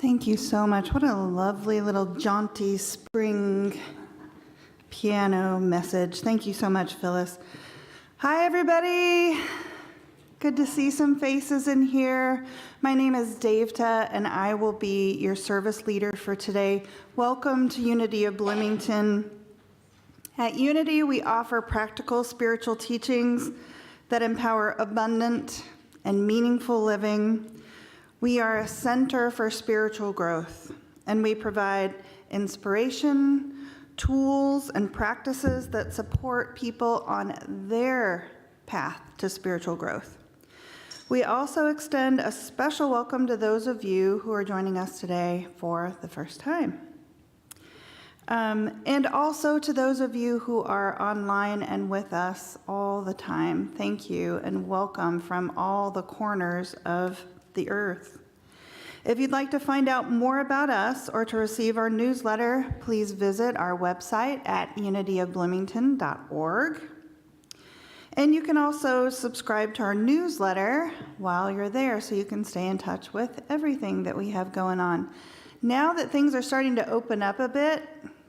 Thank you so much. What a lovely little jaunty spring piano message. Thank you so much, Phyllis. Hi, everybody. Good to see some faces in here. My name is Devta, and I will be your service leader for today. Welcome to Unity of Bloomington. At Unity, we offer practical spiritual teachings that empower abundant and meaningful living. We are a center for spiritual growth, and we provide inspiration, tools, and practices that support people on their path to spiritual growth. We also extend a special welcome to those of you who are joining us today for the first time. And also to those of you who are online and with us all the time. Thank you and welcome from all the corners of the earth. If you'd like to find out more about us or to receive our newsletter, please visit our website at unityofbloomington.org. And you can also subscribe to our newsletter while you're there so you can stay in touch with everything that we have going on. Now that things are starting to open up a bit,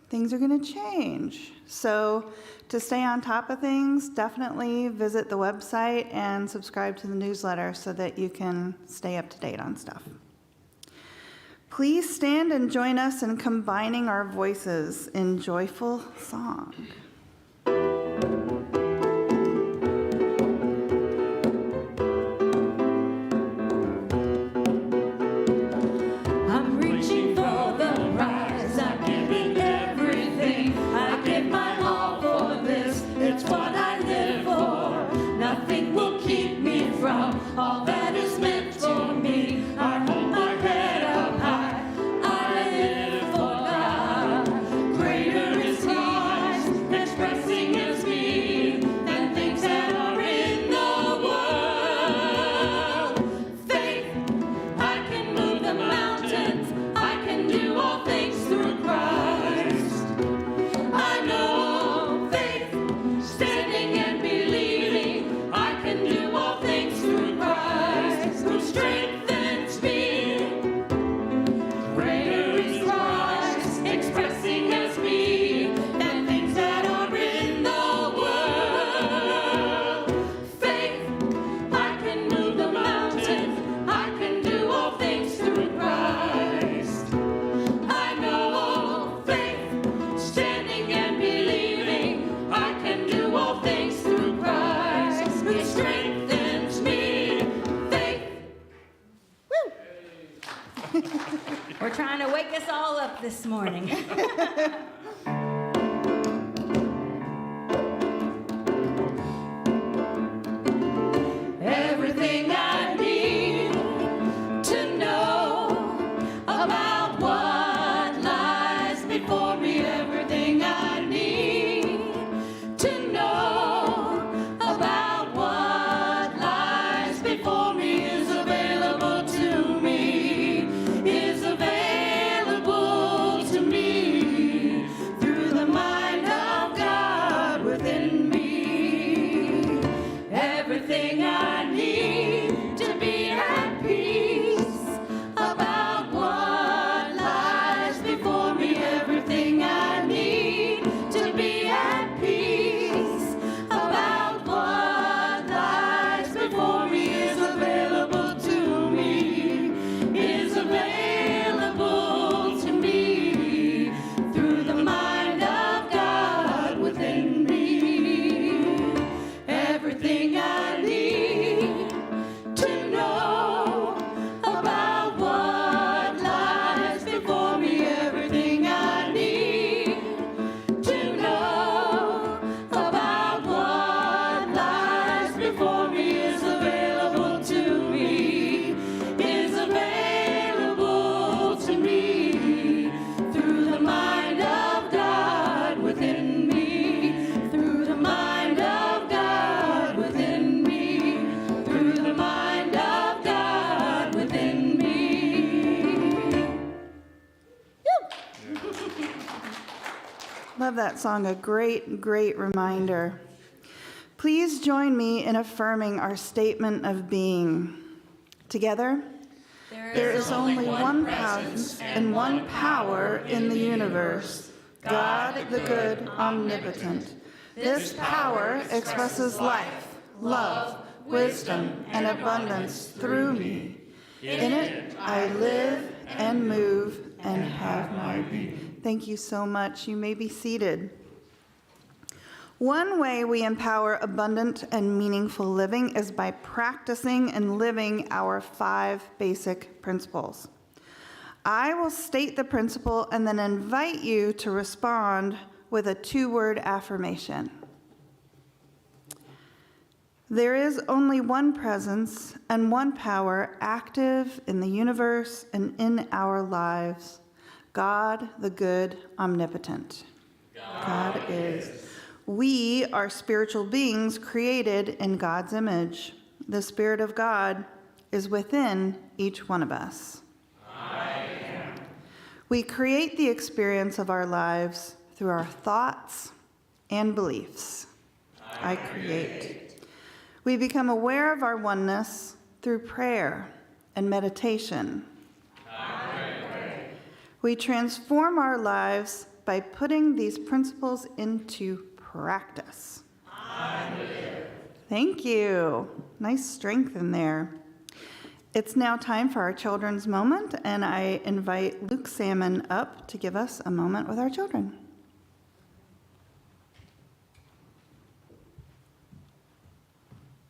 things are going to change. So to stay on top of things, definitely visit the website and subscribe to the newsletter so that you can stay up to date on stuff. Please stand and join us in combining our voices in joyful song. I'm reaching for the prize, I'm giving everything, I give my all for this, it's what I live for. Nothing will keep me from all that is meant for me. I hold my head up high, I live for God. Greater is Christ, expressing His me, than things that are in the world. Faith, I can move the mountains, I can do all things through Christ. I know faith, standing and believing, I can do all things through Christ, who strengthens me. Greater is Christ, expressing as me, than things that are in the world. Faith, I can move the mountains, I can do all things through Christ. I know faith, standing and believing, I can do all things through Christ, who strengthens me. Faith. Woo! We're trying to wake us all up this morning. Everything I need to know about what lies before me, everything I need to know about what lies before me is available to me, is available to me through the mind of God within me. Everything I need to be at peace about what lies before me. Everything I need to be at peace about what lies before me is available to me, is available to me through the mind of God within me. Everything I need to know about what lies before me. Everything I need to know about what lies before me is available to me, is available to me through the mind of God within me, through the mind of God within me, through the mind of God within me. Love that song, a great, great reminder. Please join me in affirming our statement of being. Together, There There is only one presence and one power in the universe, God the good, omnipotent. This power expresses life, love, wisdom, and abundance through me. In it, I live and move and have my being. Thank you so much. You may be seated. One way we empower abundant and meaningful living is by practicing and living our 5 basic principles. I will state the principle and then invite you to respond with a 2-word affirmation. There is only one presence and one power active in the universe and in our lives. God, the good, omnipotent. God is. We are spiritual beings created in God's image. The Spirit of God is within each one of us. We create the experience of our lives through our thoughts and beliefs. I create. We become aware of our oneness through prayer and meditation. We transform our lives by putting these principles into practice. Thank you. Nice strength in there. It's now time for our children's moment, and I invite Luke Salmon up to give us a moment with our children.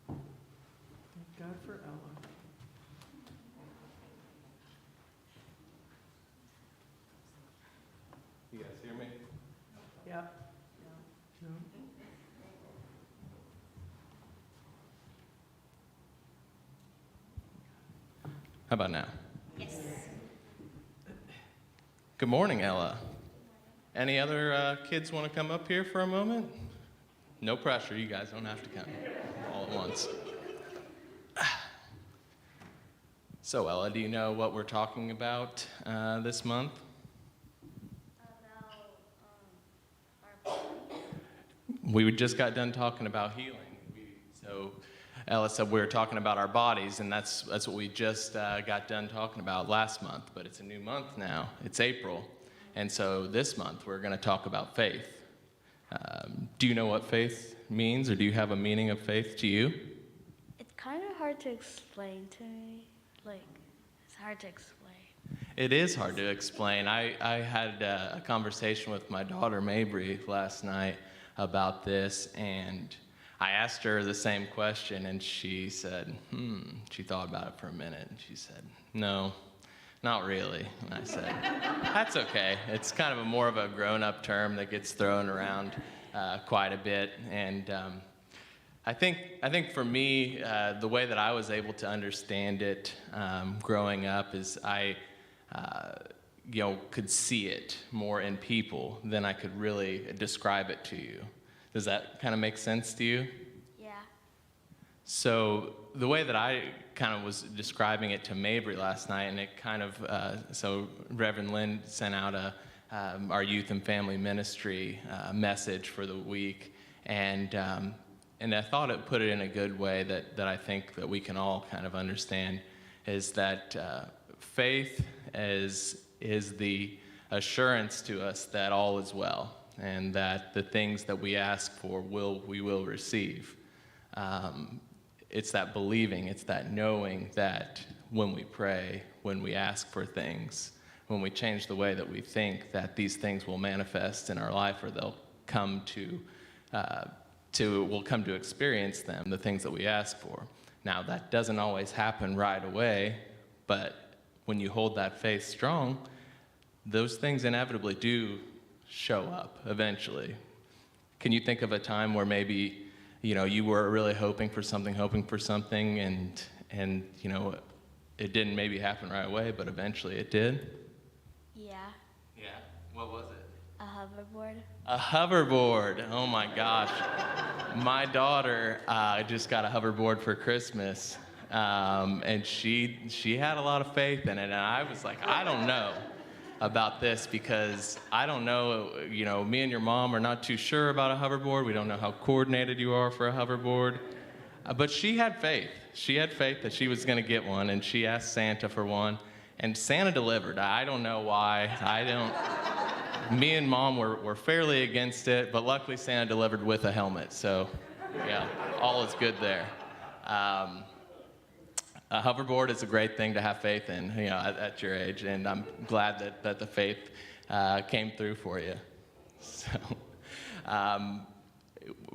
Thank God for Ella. You guys hear me? Yeah. No. How about now? Yes. Good morning, Ella. Any other kids want to come up here for a moment? No pressure. You guys don't have to come all at once. So, Ella, do you know what we're talking about this month? We just got done talking about healing. So Ella said we were talking about our bodies, and that's what we just got done talking about last month. But it's a new month now. It's April. And so this month we're going to talk about faith. Do you know what faith means, or do you have a meaning of faith to you? It's kind of hard to explain to me. It's hard to explain. It is hard to explain. I had a conversation with my daughter Mabry last night about this, and I asked her the same question, and she said, she thought about it for a minute, and she said, no, not really. And I said, that's okay. It's kind of more of a grown-up term that gets thrown around quite a bit, and I think for me, the way that I was able to understand it growing up is I could see it more in people than I could really describe it to you. Does that kind of make sense to you? Yeah. So the way that I kind of was describing it to Mabry last night, and it kind of, so Reverend Lynn sent out our youth and family ministry message for the week, and I thought it put it in a good way that I think that we can all kind of understand, is that faith is the assurance to us that all is well, and that the things that we ask for we will receive. It's that believing, it's that knowing that when we pray, when we ask for things, when we change the way that we think, that these things will manifest in our life, or they'll come we'll come to experience them, the things that we ask for. Now, that doesn't always happen right away, but when you hold that faith strong, those things inevitably do show up eventually. Can you think of a time where maybe, you were really hoping for something, and it didn't maybe happen right away, but eventually it did? Yeah. Yeah. What was it? A hoverboard. A hoverboard. Oh my gosh. My daughter just got a hoverboard for Christmas, and she had a lot of faith in it, and I was like, I don't know about this, because I don't know, me and your mom are not too sure about a hoverboard. We don't know how coordinated you are for a hoverboard. But she had faith. She had faith that she was going to get one, and she asked Santa for one. And Santa delivered. I don't know why. Me and Mom were fairly against it, but luckily Santa delivered with a helmet. So, yeah, all is good there. A hoverboard is a great thing to have faith in, at your age, and I'm glad that the faith came through for you. So,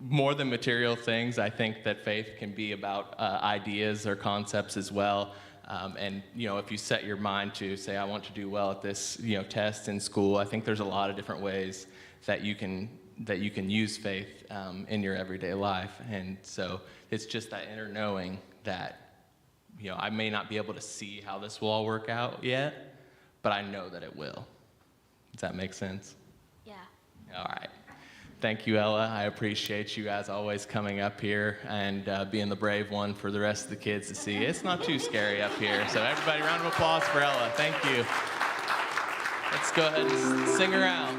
more than material things, I think that faith can be about ideas or concepts as well. And if you set your mind to say, I want to do well at this, test in school, I think there's a lot of different ways that you can use faith in your everyday life. And so it's just that inner knowing that, I may not be able to see how this will all work out yet, but I know that it will. Does that make sense? Yeah. All right. Thank you, Ella. I appreciate you, as always, coming up here and being the brave one for the rest of the kids to see. It's not too scary up here. So everybody, round of applause for Ella. Thank you. Let's go ahead and sing her out.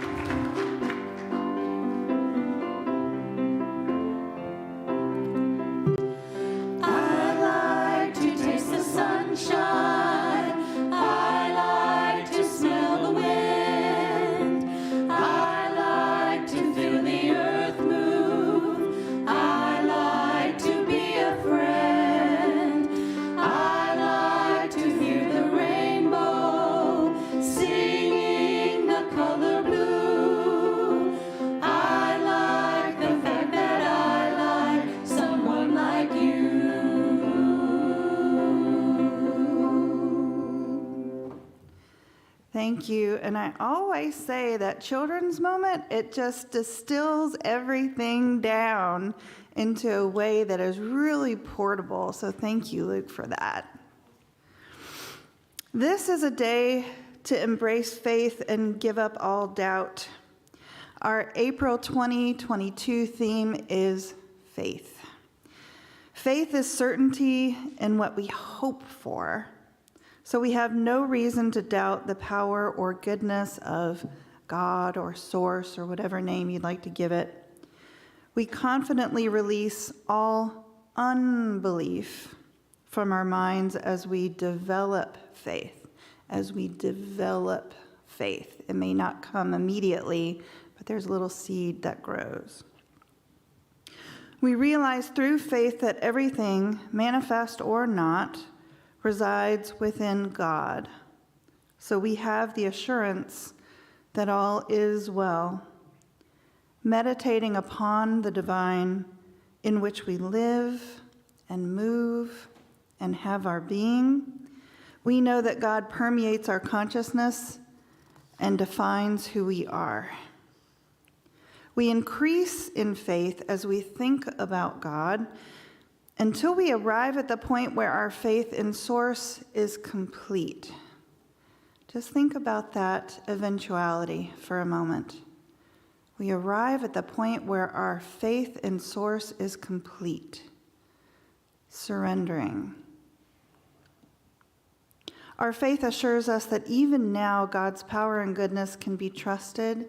I like to taste the sunshine. I like to smell the wind. I like to feel the earth move. I like to be a friend. I like to hear the rainbow singing the color blue. I like the fact that I like someone like you. Thank you. And I always say that children's moment, it just distills everything down into a way that is really portable. So thank you, Luke, for that. This is a day to embrace faith and give up all doubt. Our April 2022 theme is faith. Faith is certainty in what we hope for. So we have no reason to doubt the power or goodness of God or source or whatever name you'd like to give it. We confidently release all unbelief from our minds as we develop faith. As we develop faith. It may not come immediately, but there's a little seed that grows. We realize through faith that everything, manifest or not, resides within God. So we have the assurance that all is well. Meditating upon the divine in which we live and move and have our being, we know that God permeates our consciousness and defines who we are. We increase in faith as we think about God until we arrive at the point where our faith in Source is complete. Just think about that eventuality for a moment. We arrive at the point where our faith in Source is complete. Surrendering. Our faith assures us that even now God's power and goodness can be trusted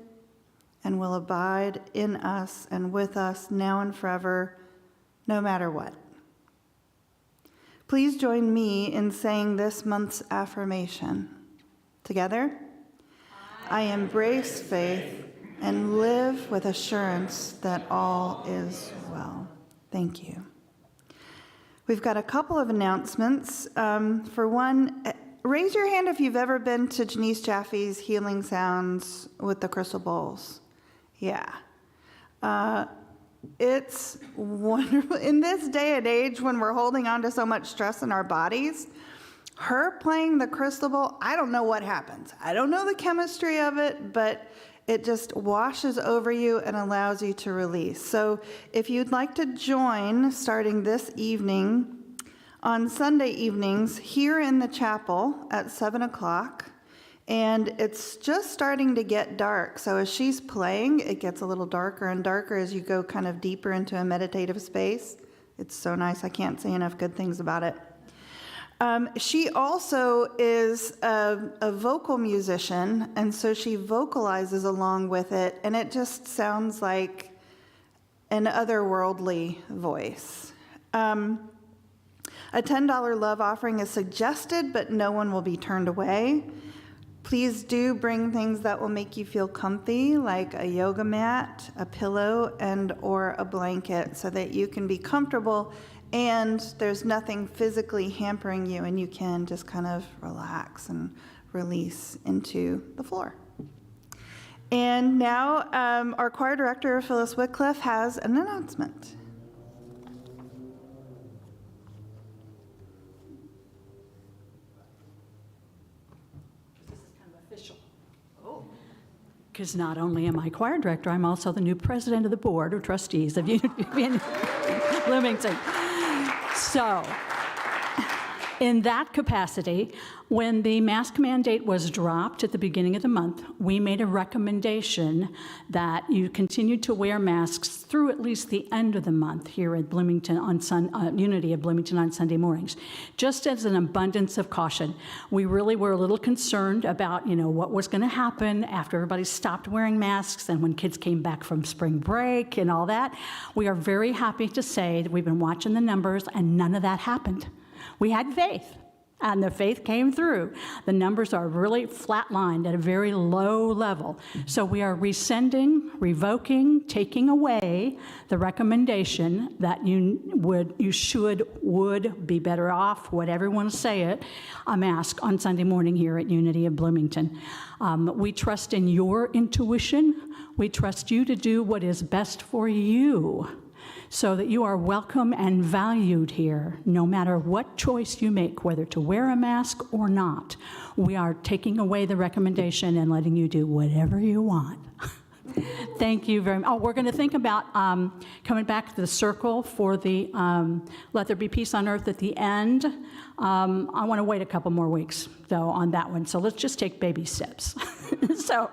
and will abide in us and with us now and forever, no matter what. Please join me in saying this month's affirmation. Together, I embrace faith and live with assurance that all is well. Thank you. We've got a couple of announcements. For one, raise your hand if you've ever been to Janice Jaffe's Healing Sounds with the crystal bowls. Yeah. It's wonderful. In this day and age when we're holding on to so much stress in our bodies, her playing the crystal bowl, I don't know what happens. I don't know the chemistry of it, but it just washes over you and allows you to release. So if you'd like to join starting this evening, on Sunday evenings here in the chapel at 7 o'clock, and it's just starting to get dark. So as she's playing, it gets a little darker and darker as you go kind of deeper into a meditative space. It's so nice. I can't say enough good things about it. She also is a vocal musician, and so she vocalizes along with it, and it just sounds like an otherworldly voice. A $10 love offering is suggested, but no one will be turned away. Please do bring things that will make you feel comfy, like a yoga mat, a pillow, or a blanket, so that you can be comfortable and there's nothing physically hampering you and you can just kind of relax and release into the floor. And now our choir director, Phyllis Whitcliffe, has an announcement. Because not only am I choir director, I'm also the new president of the board of trustees of Unity in Bloomington. So, in that capacity, when the mask mandate was dropped at the beginning of the month, we made a recommendation that you continue to wear masks through at least the end of the month here at Bloomington on Unity of Bloomington on Sunday mornings. Just as an abundance of caution, we really were a little concerned about, what was going to happen after everybody stopped wearing masks and when kids came back from spring break and all that. We are very happy to say that we've been watching the numbers and none of that happened. We had faith, and the faith came through. The numbers are really flatlined at a very low level. So we are rescinding, revoking, taking away the recommendation that would be better off, whatever you want to say it, a mask on Sunday morning here at Unity of Bloomington. We trust in your intuition. We trust you to do what is best for you, so that you are welcome and valued here, no matter what choice you make, whether to wear a mask or not. We are taking away the recommendation and letting you do whatever you want. Thank you very much. Oh, we're going to think about coming back to the circle for the Let There Be Peace on Earth at the end. I want to wait a couple more weeks, though, on that one. So let's just take baby steps. So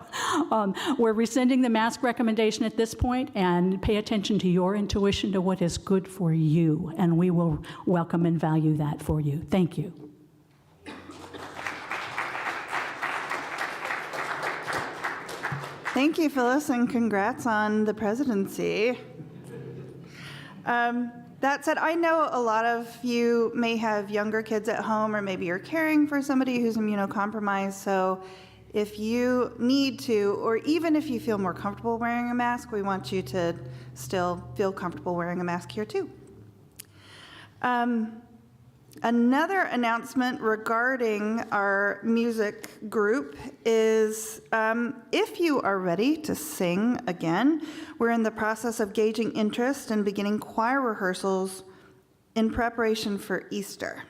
we're rescinding the mask recommendation at this point, and pay attention to your intuition to what is good for you, and we will welcome and value that for you. Thank you. Thank you, Phyllis, and congrats on the presidency. That said, I know a lot of you may have younger kids at home, or maybe you're caring for somebody who's immunocompromised. So if you need to, or even if you feel more comfortable wearing a mask, we want you to still feel comfortable wearing a mask here too. Another announcement regarding our music group is if you are ready to sing again, we're in the process of gauging interest and beginning choir rehearsals in preparation for Easter.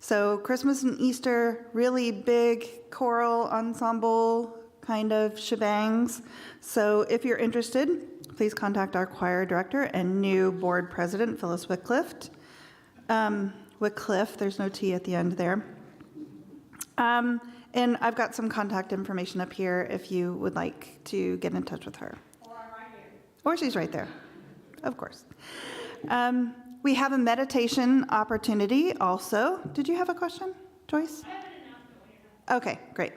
So Christmas and Easter, really big choral ensemble kind of shebangs. So if you're interested, please contact our choir director and new board president, Phyllis Whitcliffe. Whitcliffe, there's no T at the end there. And I've got some contact information up here if you would like to get in touch with her. Or I'm right here. Or she's right there, of course. We have a meditation opportunity also. Did you have a question, Joyce? I have an announcement. Okay, great.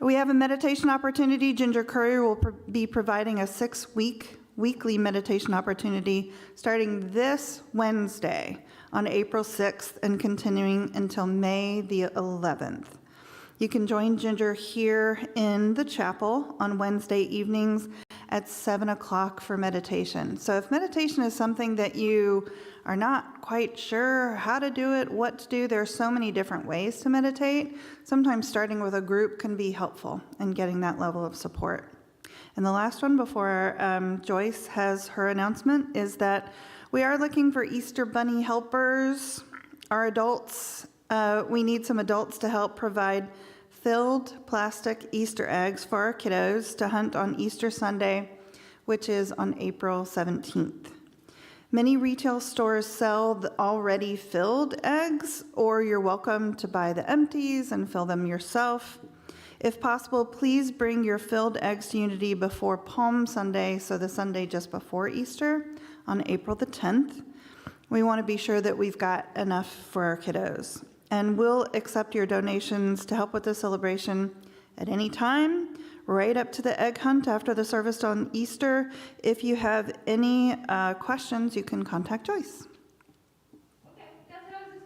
We have a meditation opportunity. Ginger Curry will be providing a 6-week weekly meditation opportunity starting this Wednesday on April 6th and continuing until May the 11th. You can join Ginger here in the chapel on Wednesday evenings at 7 o'clock for meditation. So if meditation is something that you are not quite sure how to do it, what to do, there are so many different ways to meditate. Sometimes starting with a group can be helpful in getting that level of support. And the last one before Joyce has her announcement is that we are looking for Easter Bunny helpers. Our adults, we need some adults to help provide filled plastic Easter eggs for our kiddos to hunt on Easter Sunday, which is on April 17th. Many retail stores sell the already filled eggs, or you're welcome to buy the empties and fill them yourself. If possible, please bring your filled eggs to Unity before Palm Sunday, so the Sunday just before Easter, on April the 10th. We want to be sure that we've got enough for our kiddos. And we'll accept your donations to help with the celebration at any time, right up to the egg hunt after the service on Easter. If you have any questions, you can contact Joyce. Okay, that's what I was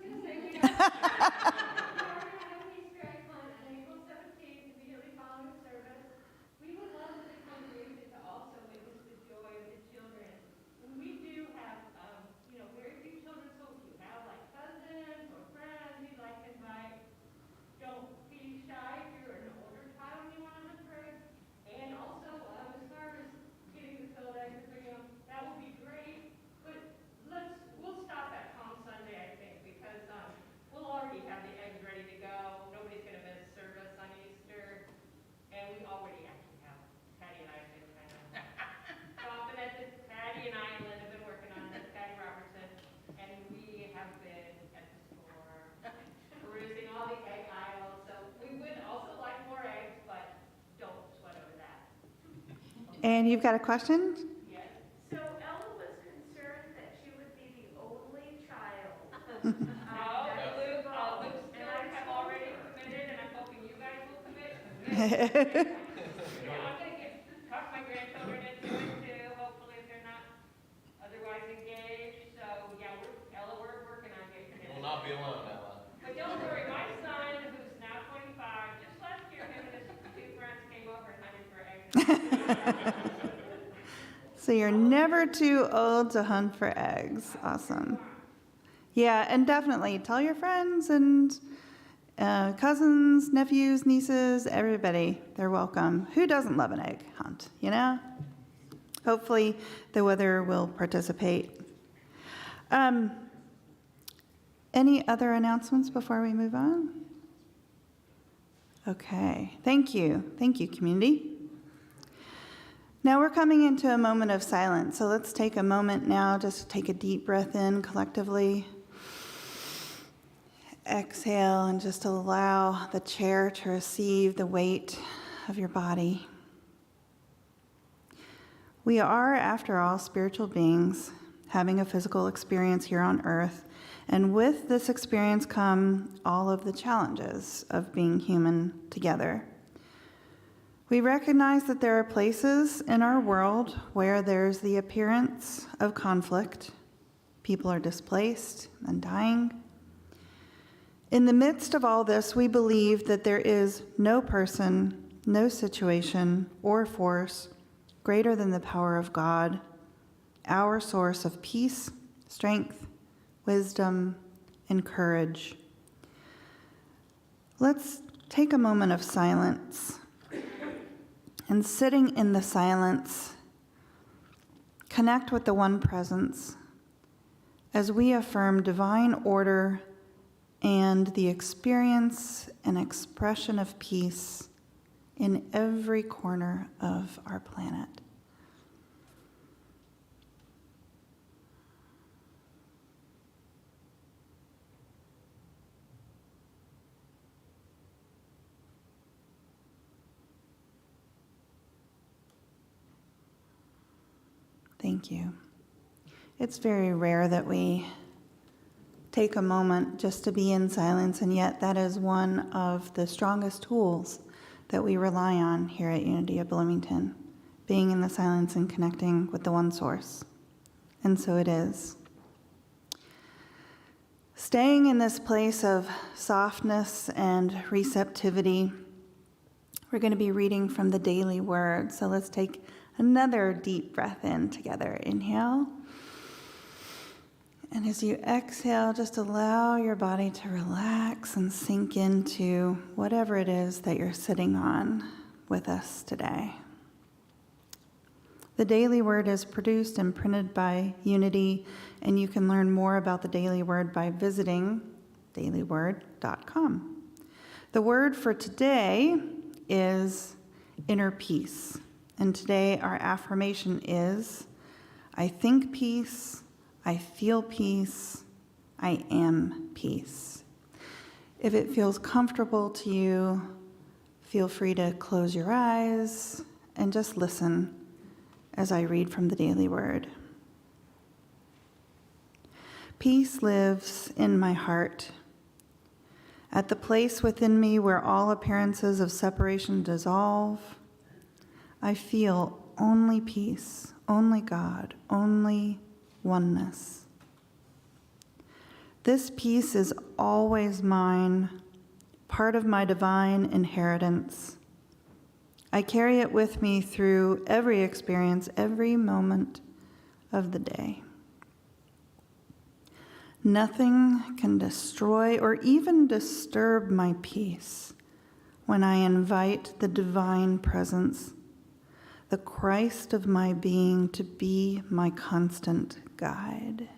And you've got a question? Yes. So Ella was concerned that she would be the only child. No, Luke, Luke's children have already committed, and I'm hoping you guys will commit. Yeah, I'm gonna talk my grandchildren into it too, hopefully if they're not otherwise engaged. So yeah, Ella, we're working on getting him. You will not be alone, Ella. But don't worry, my son, who's now 25, just last year, him and his two friends came over and hunted for eggs. So you're never too old to hunt for eggs. Awesome. Yeah, and definitely tell your friends and cousins, nephews, nieces, everybody. They're welcome. Who doesn't love an egg hunt, you know? Hopefully the weather will participate. Any other announcements before we move on? Okay, thank you. Thank you, community. Now we're coming into a moment of silence, so let's take a moment now just to take a deep breath in collectively. Exhale and just allow the chair to receive the weight of your body. We are, after all, spiritual beings having a physical experience here on earth, and with this experience come all of the challenges of being human together. We recognize that there are places in our world where there's the appearance of conflict. People are displaced and dying. In the midst of all this, we believe that there is no person, no situation, or force greater than the power of God, our source of peace, strength, wisdom, and courage. Let's take a moment of silence. And sitting in the silence, connect with the one presence as we affirm divine order and the experience and expression of peace in every corner of our planet. Thank you. It's very rare that we take a moment just to be in silence, and yet that is one of the strongest tools that we rely on here at Unity of Bloomington, being in the silence and connecting with the one source. And so it is. Staying in this place of softness and receptivity, we're going to be reading from the daily word. So let's take another deep breath in together. Inhale. And as you exhale, just allow your body to relax and sink into whatever it is that you're sitting on with us today. The Daily Word is produced and printed by Unity, and you can learn more about the Daily Word by visiting dailyword.com. The word for today is inner peace. And today our affirmation is, I think peace, I feel peace, I am peace. If it feels comfortable to you, feel free to close your eyes and just listen as I read from the Daily Word. Peace lives in my heart. At the place within me where all appearances of separation dissolve, I feel only peace, only God, only oneness. This peace is always mine, part of my divine inheritance. I carry it with me through every experience, every moment of the day. Nothing can destroy or even disturb my peace when I invite the divine presence, the Christ of my being, to be my constant guide.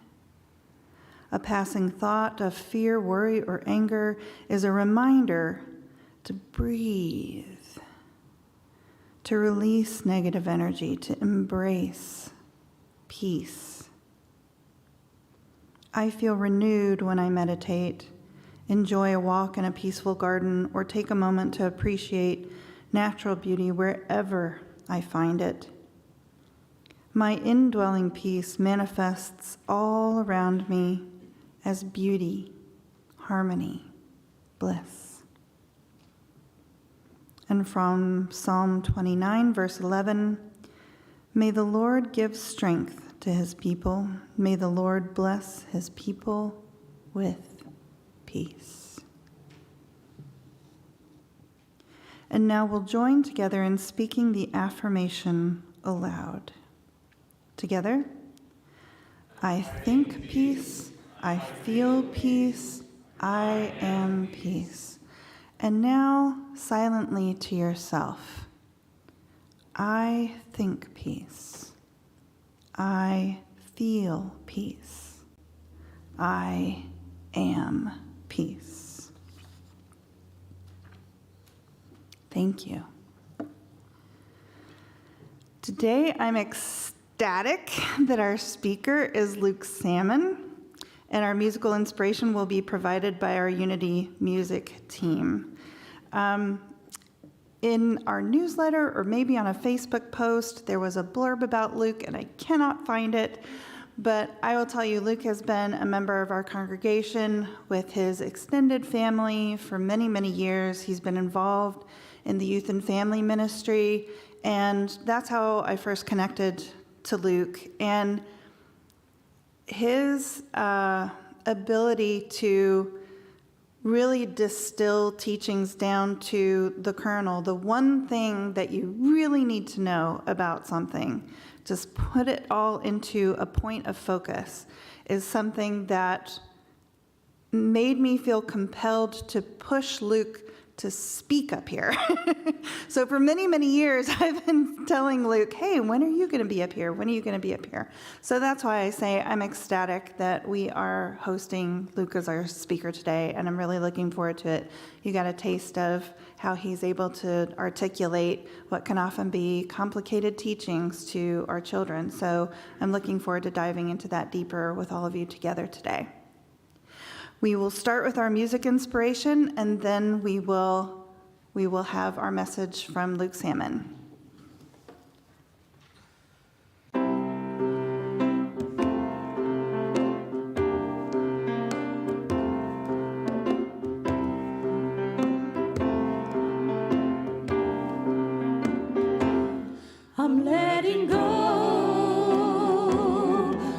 A passing thought of fear, worry, or anger is a reminder to breathe, to release negative energy, to embrace peace. I feel renewed when I meditate, enjoy a walk in a peaceful garden, or take a moment to appreciate natural beauty wherever I find it. My indwelling peace manifests all around me as beauty, harmony, bliss. And from Psalm 29, verse 11, may the Lord give strength to his people. May the Lord bless his people with peace. And now we'll join together in speaking the affirmation aloud. Together, I think peace, I feel peace, I am peace. And now, silently to yourself, I think peace, I feel peace, I am peace. Thank you. Today, I'm ecstatic that our speaker is Luke Salmon, and our musical inspiration will be provided by our Unity music team. In our newsletter, or maybe on a Facebook post, there was a blurb about Luke, and I cannot find it, but I will tell you, Luke has been a member of our congregation with his extended family for many, many years. He's been involved in the youth and family ministry, and that's how I first connected to Luke. And his ability to really distill teachings down to the kernel, the one thing that you really need to know about something, just put it all into a point of focus, is something that made me feel compelled to push Luke to speak up here. So for many, many years, I've been telling Luke, hey, when are you going to be up here? When are you going to be up here? So that's why I say I'm ecstatic that we are hosting Luke as our speaker today, and I'm really looking forward to it. You got a taste of how he's able to articulate what can often be complicated teachings to our children. So I'm looking forward to diving into that deeper with all of you together today. We will start with our music inspiration, and then we will have our message from Luke Salmon. I'm letting go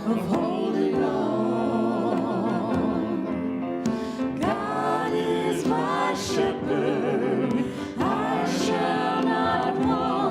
of holding on. God is my shepherd, I shall not want.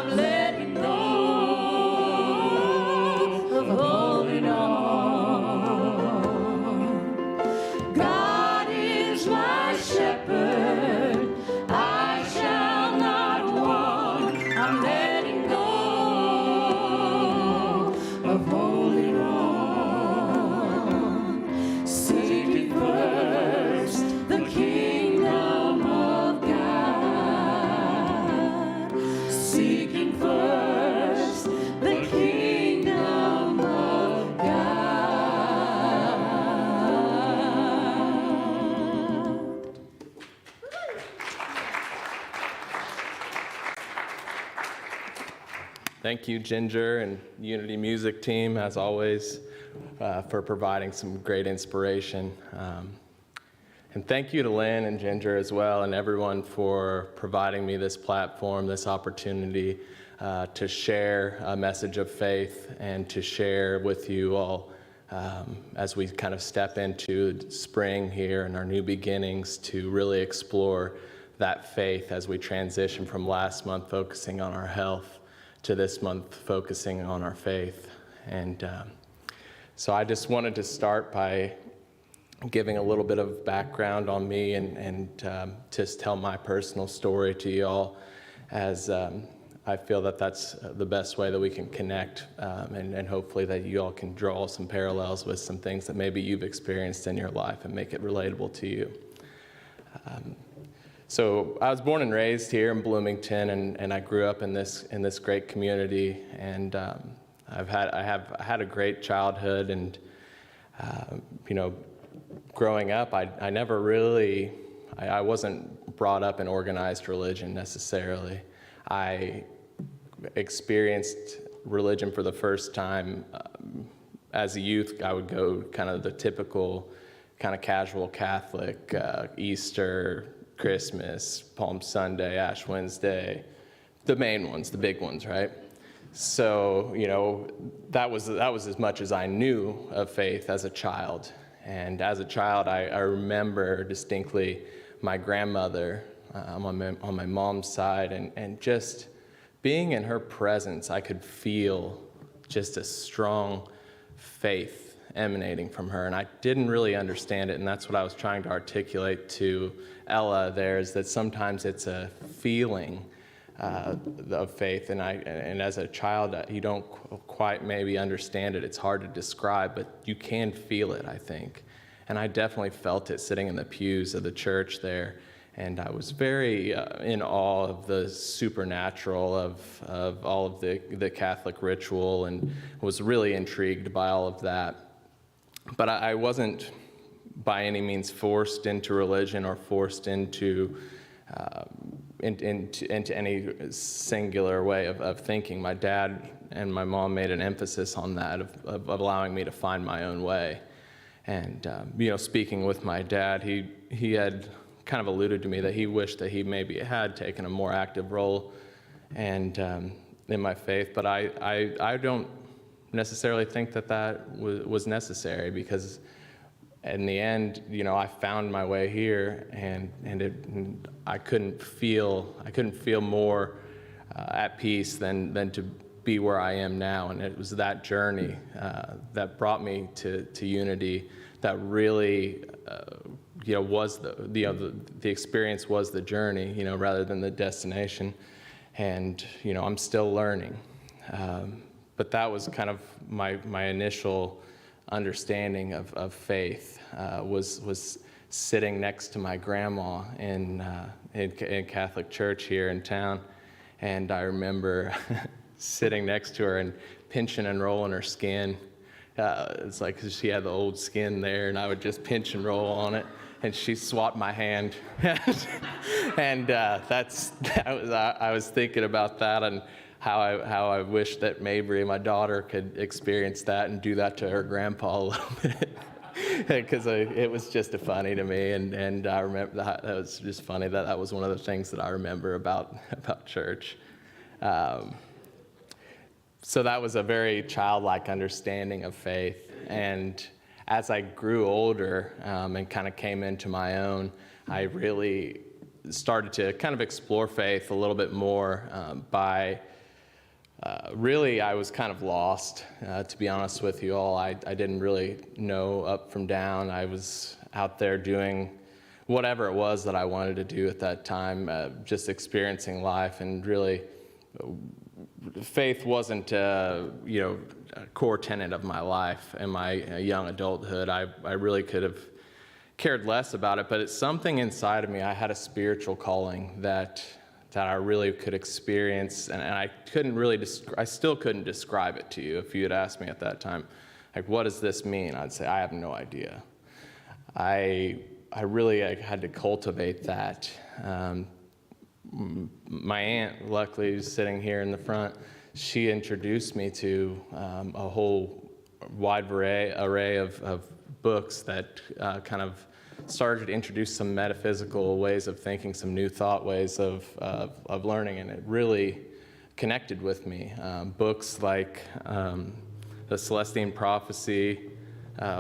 I'm letting go of holding on. God is my shepherd, I shall not want. I'm letting go of holding on. Seeking first the kingdom of God. Seeking first the kingdom of God. Thank you, Ginger and Unity Music Team, as always, for providing some great inspiration. And thank you to Lynn and Ginger as well, and everyone for providing me this platform, this opportunity to share a message of faith and to share with you all as we kind of step into spring here and our new beginnings, to really explore that faith as we transition from last month focusing on our health to this month focusing on our faith. And so I just wanted to start by giving a little bit of background on me and just tell my personal story to you all, as I feel that that's the best way that we can connect, and hopefully that you all can draw some parallels with some things that maybe you've experienced in your life and make it relatable to you. So I was born and raised here in Bloomington, and I grew up in this great community, and I had a great childhood, and growing up, I never really, I wasn't brought up in organized religion necessarily. I experienced religion for the first time as a youth. I would go kind of the typical kind of casual Catholic, Easter, Christmas, Palm Sunday, Ash Wednesday, the main ones, the big ones, right? So, that was as much as I knew of faith as a child. And as a child, I remember distinctly my grandmother on my mom's side, and just being in her presence, I could feel just a strong faith emanating from her. And I didn't really understand it, and that's what I was trying to articulate to Ella there, is that sometimes it's a feeling of faith, and as a child, you don't quite maybe understand it. It's hard to describe, but you can feel it, I think. And I definitely felt it sitting in the pews of the church there, and I was very in awe of the supernatural of all of the Catholic ritual, and was really intrigued by all of that. But I wasn't by any means forced into religion or forced into any singular way of thinking. My dad and my mom made an emphasis on that, of allowing me to find my own way. And speaking with my dad, he had kind of alluded to me that he wished that he maybe had taken a more active role and in my faith. But I don't necessarily think that was necessary, because in the end, I found my way here, and I couldn't feel more at peace than to be where I am now. And it was that journey that brought me to Unity that really was the experience was the journey, rather than the destination. And I'm still learning, but that was kind of my initial understanding of faith, was sitting next to my grandma in Catholic church here in town. And I remember sitting next to her and pinching and rolling her skin. It's like, 'cause she had the old skin there, and I would just pinch and roll on it, and she swapped my hand. And I was thinking about that, and how I wish that Mabry, my daughter, could experience that and do that to her grandpa a little bit. Because it was just funny to me, and I remember that was just funny that was one of the things that I remember about church. So that was a very childlike understanding of faith. And as I grew older and kind of came into my own, I really started to kind of explore faith a little bit more by really, I was kind of lost, to be honest with you all. I didn't really know up from down. I was out there doing whatever it was that I wanted to do at that time, just experiencing life, and really faith wasn't, a core tenet of my life in my young adulthood. I really could have cared less about it, but it's something inside of me. I had a spiritual calling that I really could experience, and I couldn't really, I still couldn't describe it to you if you had asked me at that time, like, what does this mean? I'd say, I have no idea. I really had to cultivate that. My aunt, luckily, is sitting here in the front. She introduced me to a whole wide array of books that kind of started to introduce some metaphysical ways of thinking, some new thought ways of learning, and it really connected with me. Books like The Celestine Prophecy,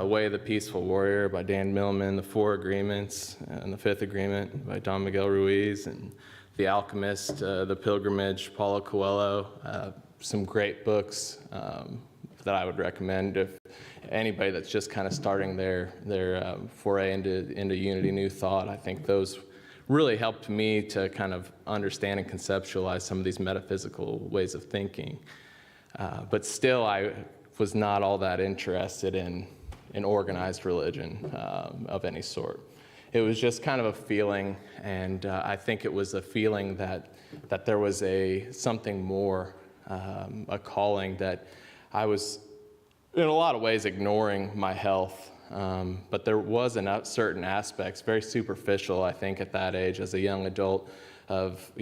Way of the Peaceful Warrior by Dan Millman, The Four Agreements and the Fifth Agreement by Don Miguel Ruiz, and The Alchemist, The Pilgrimage, Paulo Coelho, some great books that I would recommend if anybody that's just kind of starting their foray into Unity New Thought. I think those really helped me to kind of understand and conceptualize some of these metaphysical ways of thinking. But still, I was not all that interested in organized religion of any sort. It was just kind of a feeling, and I think it was a feeling that there was something more, a calling that I was, in a lot of ways, ignoring my health, but there was certain aspects, very superficial, I think, at that age as a young adult, of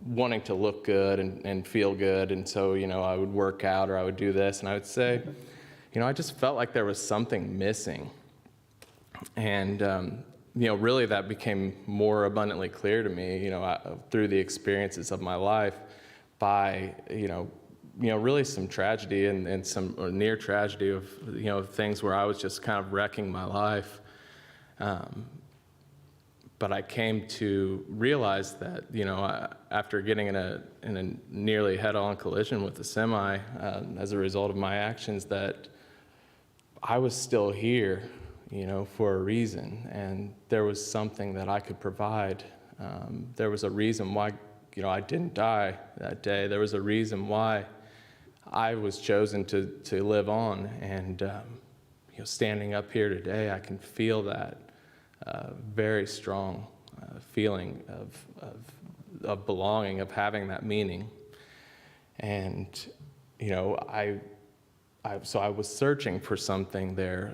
wanting to look good and feel good, and so I would work out or I would do this, and I would say, I just felt like there was something missing, and really that became more abundantly clear to me, through the experiences of my life, by really some tragedy and some near tragedy of things where I was just kind of wrecking my life. But I came to realize that, after getting in a nearly head-on collision with a semi, as a result of my actions, that I was still here, for a reason, and there was something that I could provide. There was a reason why, I didn't die that day. There was a reason why I was chosen to live on, and standing up here today, I can feel that very strong feeling of belonging, of having that meaning. And so I was searching for something there.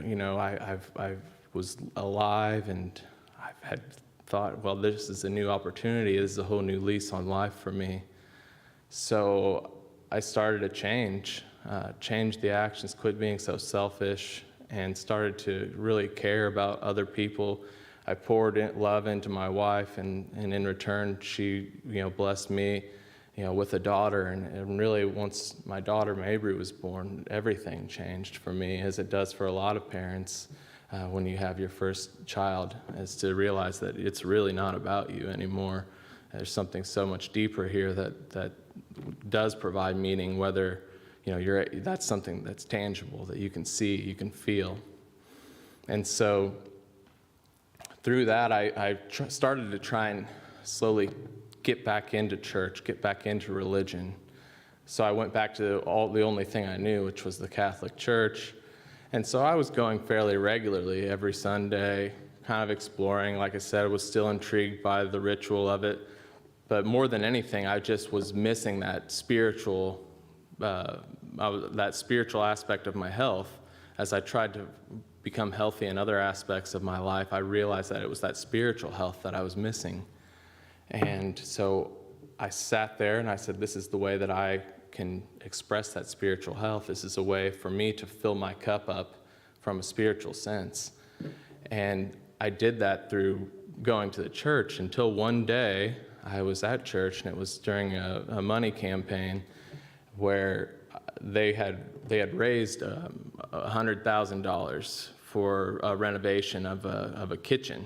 I was alive, and I've had thought, well, this is a new opportunity. This is a whole new lease on life for me. So I started to change the actions, quit being so selfish, and started to really care about other people. I poured love into my wife, and in return, she, blessed me, with a daughter. And really, once my daughter Mabry was born, everything changed for me, as it does for a lot of parents when you have your first child, is to realize that it's really not about you anymore. There's something so much deeper here that does provide meaning, whether that's something that's tangible, that you can see, you can feel. And so through that, I started to try and slowly get back into church, get back into religion. So I went back to the only thing I knew, which was the Catholic Church. And so I was going fairly regularly every Sunday, kind of exploring. Like I said, I was still intrigued by the ritual of it. But more than anything, I just was missing that spiritual aspect of my health. As I tried to become healthy in other aspects of my life, I realized that it was that spiritual health that I was missing. And so I sat there and I said, this is the way that I can express that spiritual health. This is a way for me to fill my cup up from a spiritual sense. And I did that through going to the church, until one day I was at church, and it was during a money campaign where they had raised $100,000 for a renovation of a kitchen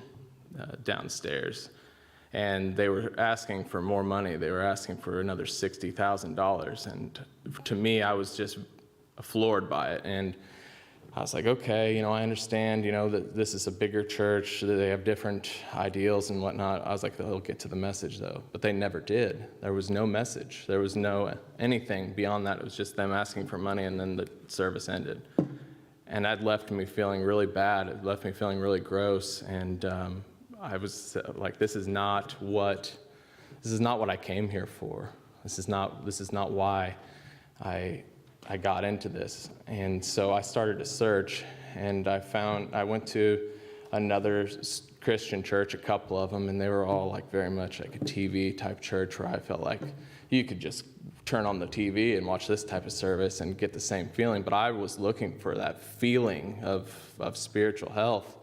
downstairs. And they were asking for more money. They were asking for another $60,000. And to me, I was just floored by it. And I was like, okay, I understand, that this is a bigger church, that they have different ideals and whatnot. I was like, they'll get to the message, though. But they never did. There was no message. There was no anything beyond that. It was just them asking for money, and then the service ended. And that left me feeling really bad. It left me feeling really gross. And I was like, this is not what I came here for. This is not why I got into this. And so I started to search, and I went to another Christian church, a couple of them, and they were all like very much like a TV type church, where I felt like you could just turn on the TV and watch this type of service and get the same feeling. But I was looking for that feeling of spiritual health.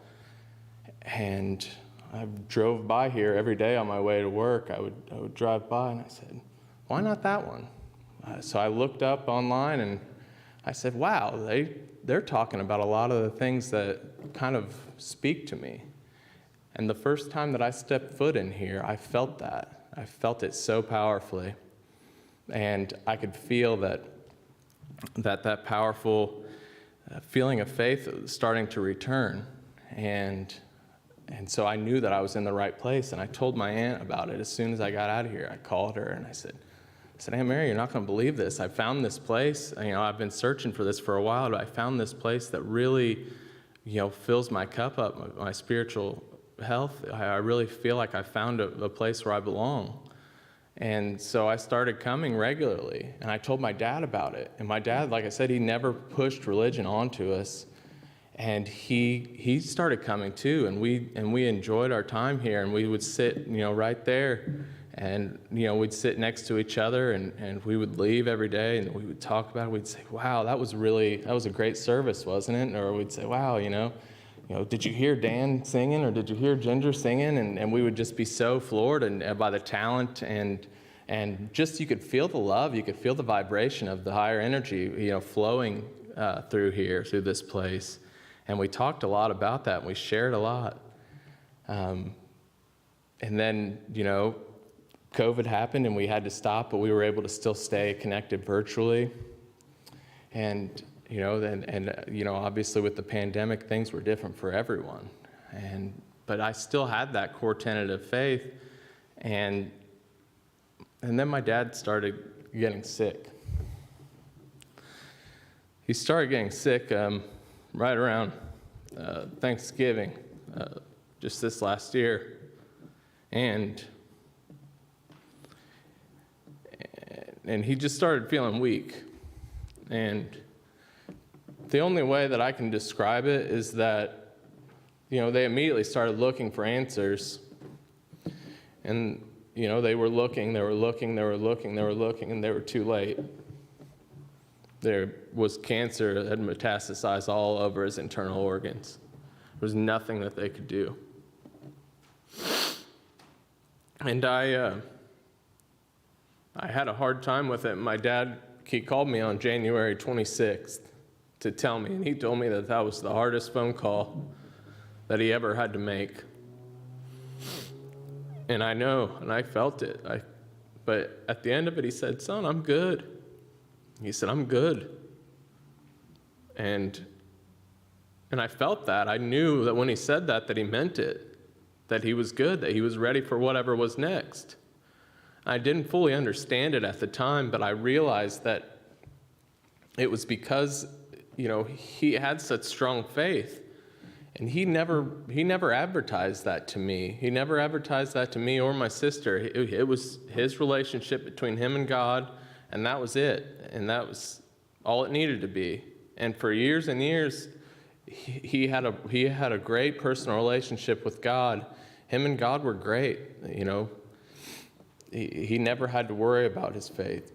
And I drove by here every day on my way to work. I would drive by, and I said, why not that one? So I looked up online, and I said, wow, they're talking about a lot of the things that kind of speak to me. And the first time that I stepped foot in here, I felt that. I felt it so powerfully. And I could feel that powerful feeling of faith was starting to return. And so I knew that I was in the right place. And I told my aunt about it as soon as I got out of here. I called her, and I said, Aunt Mary, you're not going to believe this. I found this place. I've been searching for this for a while, but I found this place that really, fills my cup up, my spiritual health. I really feel like I found a place where I belong. And so I started coming regularly, and I told my dad about it. And my dad, like I said, he never pushed religion onto us. And he started coming too, and we enjoyed our time here, and we would sit, right there. And, we'd sit next to each other, and we would leave every day, and we would talk about it. We'd say, wow, that was a great service, wasn't it? Or we'd say, wow, did you hear Dan singing, or did you hear Ginger singing? And we would just be so floored by the talent, and just you could feel the love, you could feel the vibration of the higher energy, flowing through here, through this place. And we talked a lot about that, and we shared a lot. And then, COVID happened, and we had to stop, but we were able to still stay connected virtually. And, obviously with the pandemic, things were different for everyone. But I still had that core tenet of faith. And then my dad started getting sick. He started getting sick right around Thanksgiving, just this last year. And he just started feeling weak. And the only way that I can describe it is that, they immediately started looking for answers. And, they were looking, and they were too late. There was cancer that had metastasized all over his internal organs. There was nothing that they could do. And I had a hard time with it. My dad, he called me on January 26th to tell me, and he told me that was the hardest phone call that he ever had to make. And I know, and I felt it. But at the end of it, he said, son, I'm good. He said, I'm good. And I felt that. I knew that when he said that he meant it, that he was good, that he was ready for whatever was next. I didn't fully understand it at the time, but I realized that it was because, he had such strong faith. And he never advertised that to me. He never advertised that to me or my sister. It was his relationship between him and God, and that was it. And that was all it needed to be. And for years and years, he had a great personal relationship with God. Him and God were great, He never had to worry about his faith.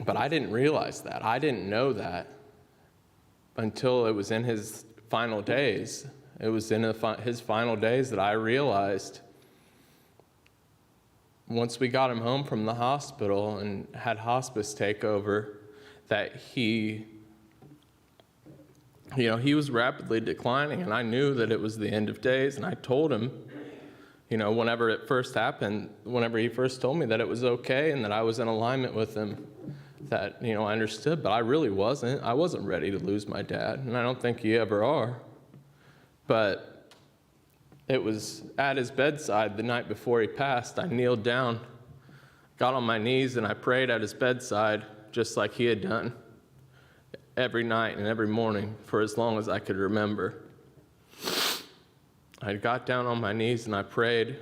But I didn't realize that. I didn't know that until it was in his final days. It was in his final days that I realized, once we got him home from the hospital and had hospice take over, that he was rapidly declining, and I knew that it was the end of days, and I told him, Whenever it first happened, whenever he first told me that it was okay and that I was in alignment with him, that, I understood, but I really wasn't. I wasn't ready to lose my dad, and I don't think you ever are. But it was at his bedside the night before he passed. I kneeled down, got on my knees, and I prayed at his bedside just like he had done every night and every morning for as long as I could remember. I got down on my knees and I prayed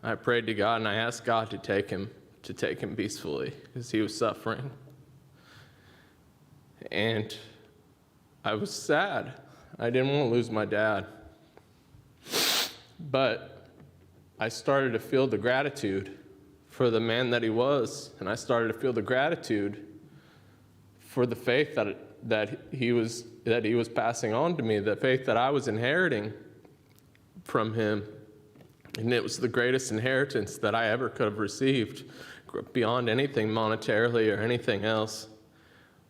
to God, and I asked God to take him peacefully because he was suffering. And I was sad. I didn't want to lose my dad. But I started to feel the gratitude for the man that he was, and I started to feel the gratitude for the faith that he was passing on to me, the faith that I was inheriting from him. And it was the greatest inheritance that I ever could have received, beyond anything monetarily or anything else.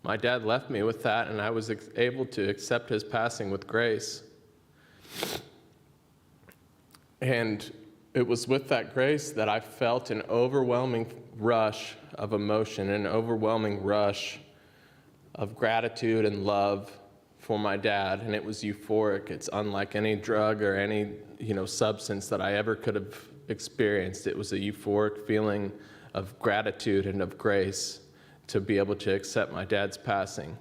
My dad left me with that, and I was able to accept his passing with grace. And it was with that grace that I felt an overwhelming rush of emotion, an overwhelming rush of gratitude and love for my dad, and it was euphoric. It's unlike any drug or any, substance that I ever could have experienced. It was a euphoric feeling of gratitude and of grace to be able to accept my dad's passing.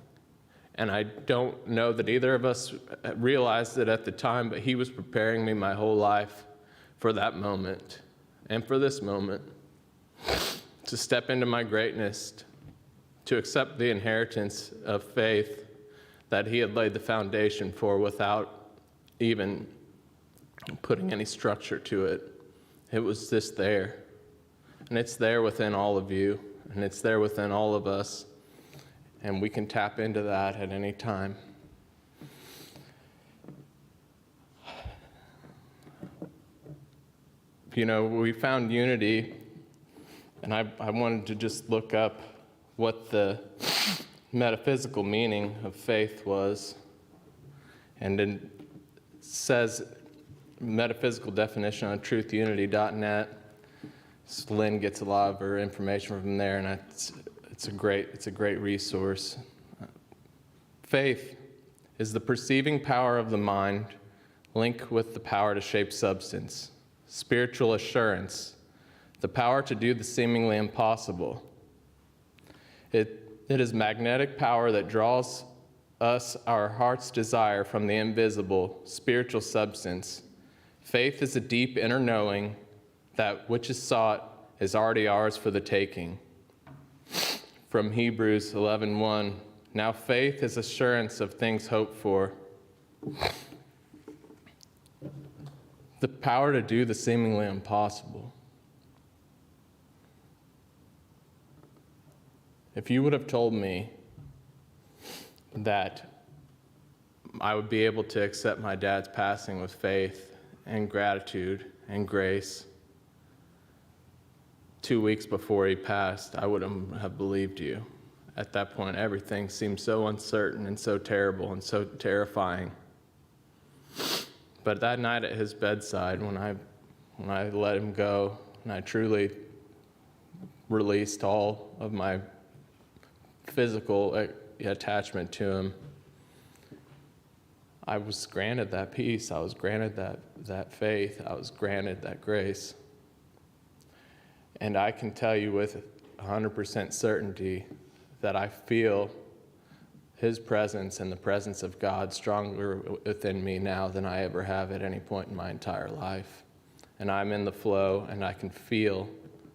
And I don't know that either of us realized it at the time, but he was preparing me my whole life for that moment and for this moment, to step into my greatness, to accept the inheritance of faith that he had laid the foundation for without even putting any structure to it. It was just there. And it's there within all of you, and it's there within all of us. And we can tap into that at any time. We found unity, and I wanted to just look up what the metaphysical meaning of faith was. And it says, metaphysical definition on truthunity.net. Lynn gets a lot of her information from there, and it's a great resource. Faith is the perceiving power of the mind, linked with the power to shape substance. Spiritual assurance, the power to do the seemingly impossible. It is magnetic power that draws us our heart's desire from the invisible, spiritual substance. Faith is a deep inner knowing that which is sought is already ours for the taking. From Hebrews 11:1, now faith is assurance of things hoped for. The power to do the seemingly impossible. If you would have told me that I would be able to accept my dad's passing with faith and gratitude and grace 2 weeks before he passed, I wouldn't have believed you. At that point, everything seemed so uncertain and so terrible and so terrifying. But that night at his bedside, when I let him go, and I truly released all of my physical attachment to him, I was granted that peace. I was granted that faith. I was granted that grace. And I can tell you with 100% certainty that I feel his presence and the presence of God stronger within me now than I ever have at any point in my entire life. And I'm in the flow, and I can feel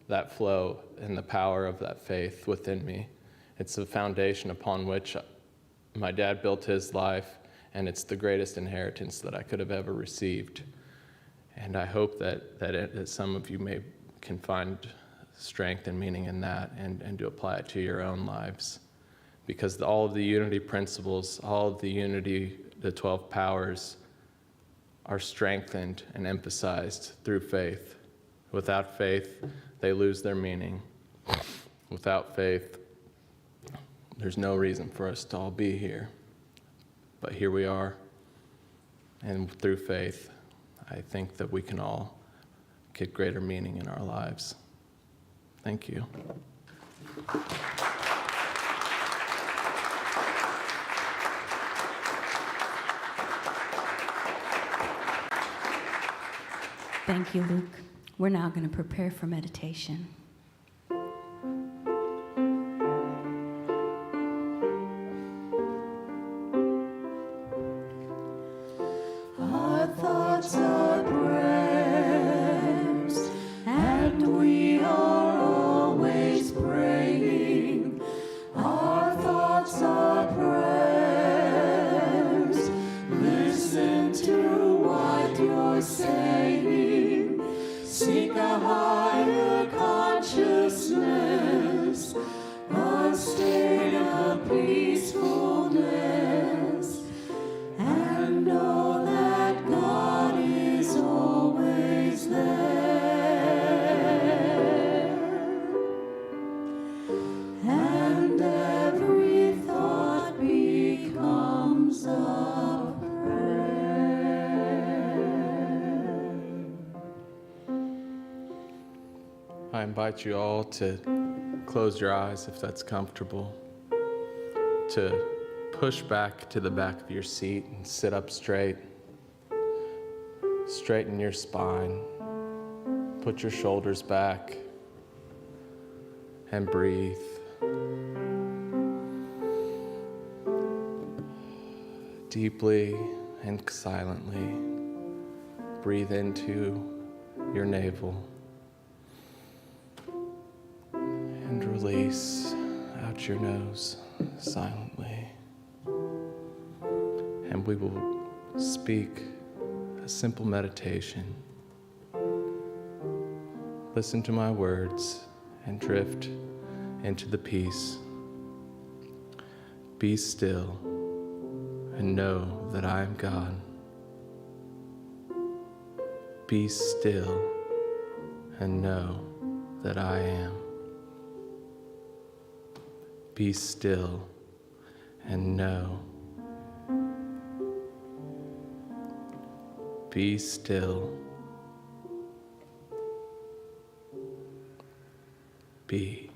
that flow and the power of that faith within me. It's the foundation upon which my dad built his life, and it's the greatest inheritance that I could have ever received. And I hope that some of you can find strength and meaning in that and to apply it to your own lives. Because all of the unity principles, all of the unity, the 12 powers, are strengthened and emphasized through faith. Without faith, they lose their meaning. Without faith, there's no reason for us to all be here. But here we are, and through faith, I think that we can all get greater meaning in our lives. Thank you. Thank you, Luke. We're now going to prepare for meditation. Our thoughts are prayers, and we are always praying. Our thoughts are prayers. Listen to what you're saying. Seek a higher consciousness, a state of peacefulness, and know that God is always there. And every thought becomes a I invite you all to close your eyes if that's comfortable, to push back to the back of your seat and sit up straight. Straighten your spine, put your shoulders back, and breathe. Deeply and silently breathe into your navel. And release out your nose silently. And we will speak a simple meditation. Listen to my words and drift into the peace. Be still and know that I am God. Be still and know that I am. Be still and know. Be still. Be.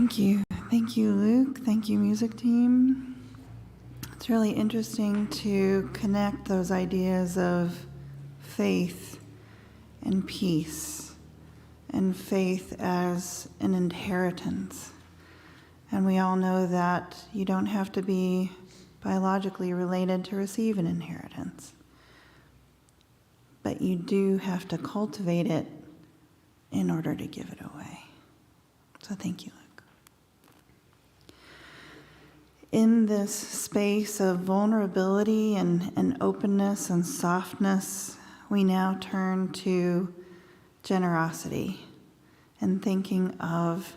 Thank you. Thank you, Luke. Thank you, music team. It's really interesting to connect those ideas of faith and peace, and faith as an inheritance. And we all know that you don't have to be biologically related to receive an inheritance, but you do have to cultivate it in order to give it away. So thank you, Luke. In this space of vulnerability and openness and softness, we now turn to generosity and thinking of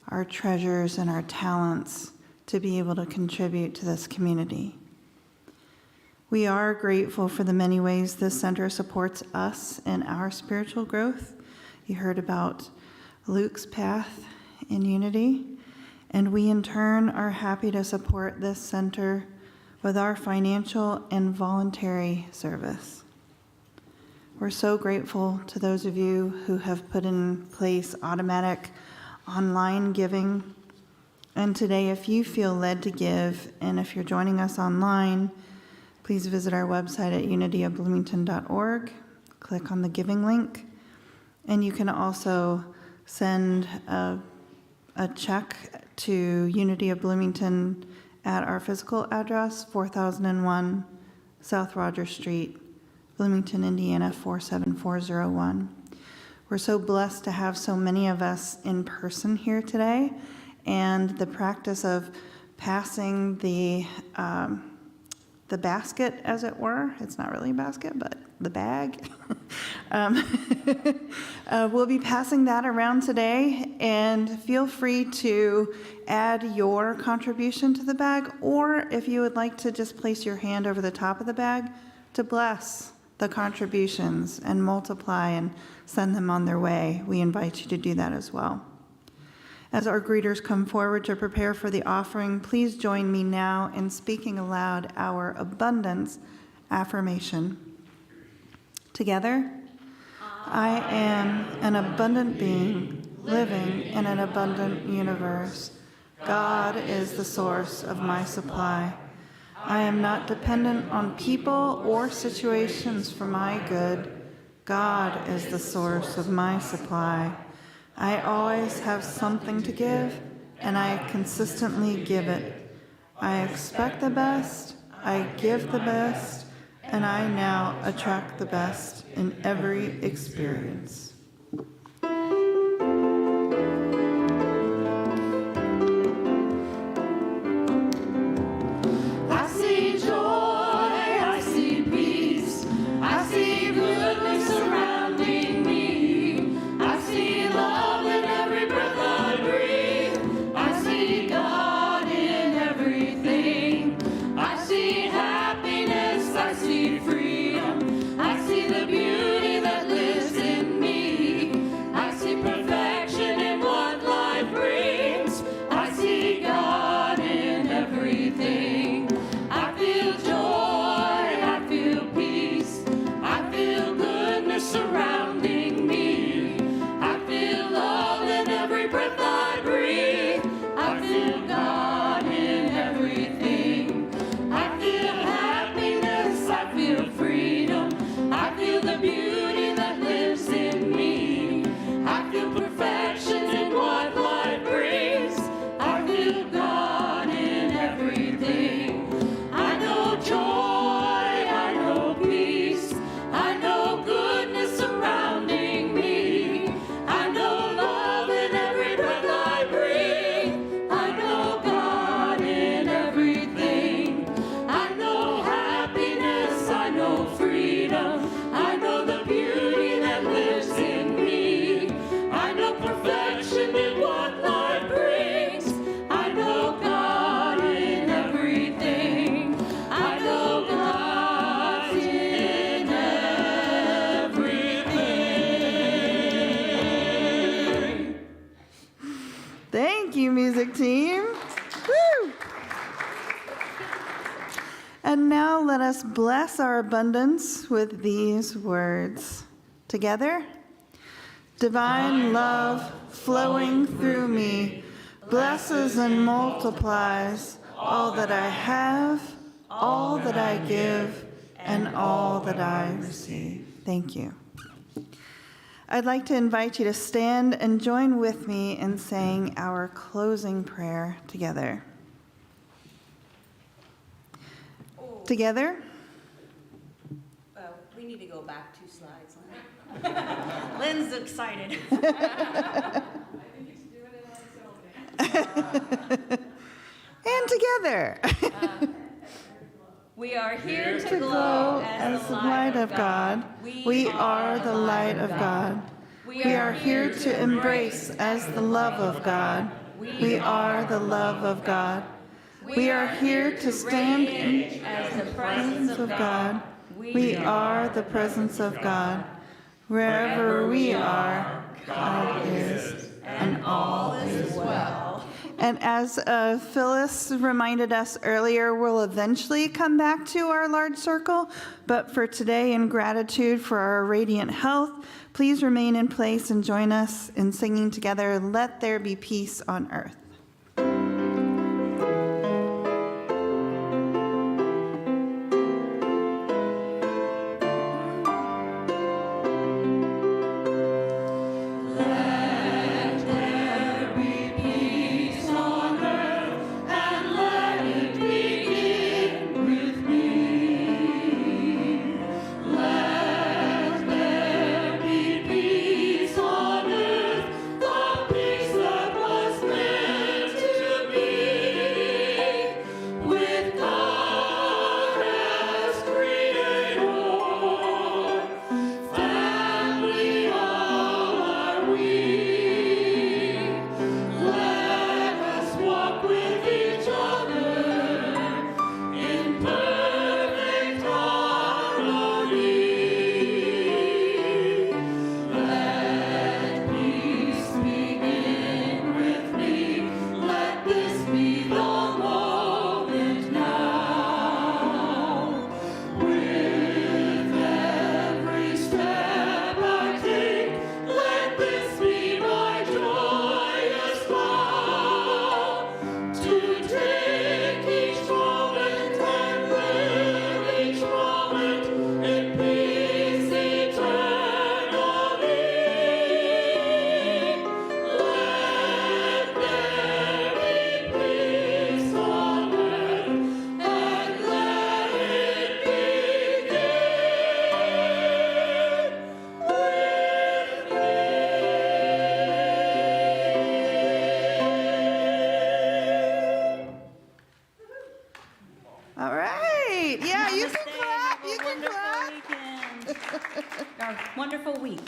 our treasures and our talents to be able to contribute to this community. We are grateful for the many ways this center supports us in our spiritual growth. You heard about Luke's path in unity, and we in turn are happy to support this center with our financial and voluntary service. We're so grateful to those of you who have put in place automatic online giving. And today, if you feel led to give, and if you're joining us online, please visit our website at unityofbloomington.org, click on the giving link, and you can also send a check to Unity of Bloomington at our physical address, 4001 South Rogers Street, Bloomington, Indiana, 47401. We're so blessed to have so many of us in person here today, and the practice of passing the basket, as it were. It's not really a basket, but the bag. We'll be passing that around today, and feel free to add your contribution to the bag, or if you would like to just place your hand over the top of the bag to bless the contributions and multiply and send them on their way. We invite you to do that as well. As our greeters come forward to prepare for the offering, please join me now in speaking aloud our abundance affirmation. Together, I am an abundant being living in an abundant universe. God is the source of my supply. I am not dependent on people or situations for my good. God is the source of my supply. I always have something to give, and I consistently give it. I expect the best, I give the best, and I now attract the best in every experience. I see joy, I see peace, I see goodness surrounding me. I see love in every breath I breathe. I see God in everything. I see happiness, I see freedom. I see the beauty that lives in me. I see perfection in what life brings. I see God in everything. I feel joy, I feel peace, I feel goodness surrounding me. I feel love in every breath I breathe. I feel God in everything. I feel happiness, I feel freedom. I feel the beauty that lives in me. I feel perfection in what life brings. I feel God in everything. I know joy, I know peace, I know goodness surrounding me. I know love in every breath I breathe. I know God in everything. I know happiness, I know freedom. I know the beauty that lives in me. I know perfection in what life brings. I know God in everything. I know God in everything. Thank you, music team. Woo! And now let us bless our abundance with these words. Together, divine love flowing through me blesses and multiplies all that I have, all that I give, and all that I receive. Thank you. I'd like to invite you to stand and join with me in saying our closing prayer together. Together? We need to go back 2 slides. Lynn's excited. And together. We are here To glow as the light of God. We are the light of God. We are here to embrace as the love of God. We are the love of God. We are here to stand in as the presence of God. We are the presence of God. Wherever we are, God is, and all is well. And as Phyllis reminded us earlier, we'll eventually come back to our large circle. But for today, in gratitude for our radiant health, please remain in place and join us in singing together, "Let There Be Peace on Earth." All right. Yeah, you can clap. You can clap. Our wonderful week.